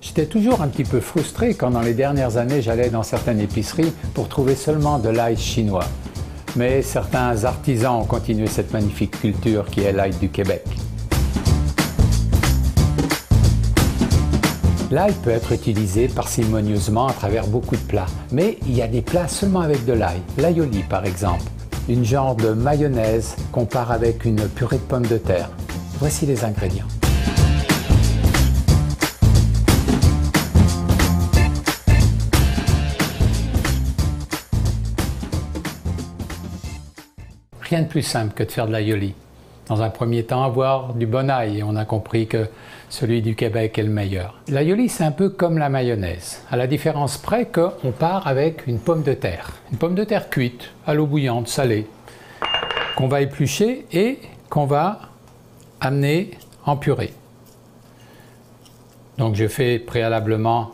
J'étais toujours un petit peu frustré quand dans les dernières années j'allais dans certaines épiceries pour trouver seulement de l'ail chinois. Mais certains artisans ont continué cette magnifique culture qui est l'ail du Québec. L'ail peut être utilisé parcimonieusement à travers beaucoup de plats, mais il y a des plats seulement avec de l'ail. L'aioli par exemple, une genre de mayonnaise qu'on part avec une purée de pommes de terre. Voici les ingrédients. Rien de plus simple que de faire de l'aioli. Dans un premier temps, avoir du bon ail, et on a compris que celui du Québec est le meilleur. L'aioli, c'est un peu comme la mayonnaise, à la différence près qu'on part avec une pomme de terre. Une pomme de terre cuite, à l'eau bouillante, salée, qu'on va éplucher et qu'on va amener en purée. Donc je fais préalablement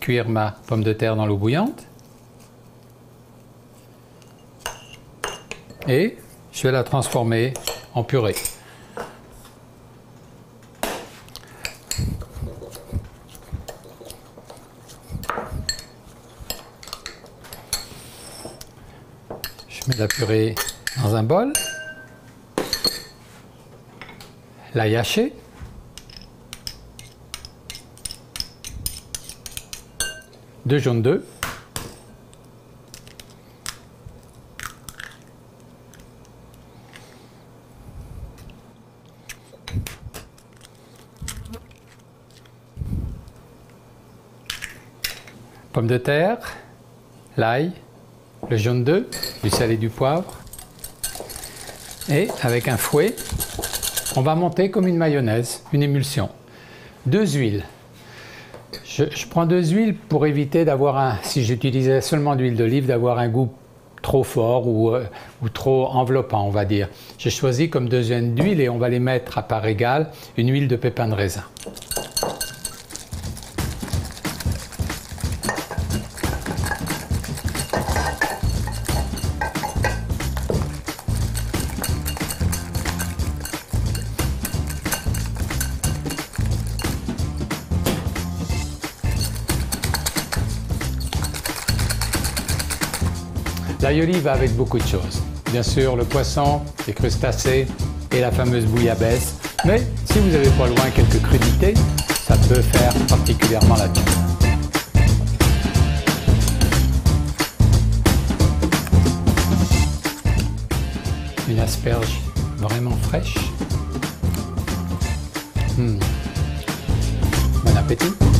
cuire ma pomme de terre dans l'eau bouillante. Et je vais la transformer en purée. Je mets la purée dans un bol. L'ail haché. Deux jaunes d'œufs. Pommes de terre, l'ail, le jaune d'œuf, du sel et du poivre. Et avec un fouet, on va monter comme une mayonnaise, une émulsion. Deux huiles. Je prends deux huiles pour éviter d'avoir si j'utilisais seulement d'huile d'olive, d'avoir un goût trop fort ou trop enveloppant, on va dire. J'ai choisi comme deuxième d'huile et on va les mettre à part égale une huile de pépins de raisin. L'aioli va avec beaucoup de choses. Bien sûr, le poisson, les crustacés et la fameuse bouillabaisse. Mais si vous avez pas loin quelques crudités, ça peut faire particulièrement la job. Une asperge vraiment fraîche. Bon appétit!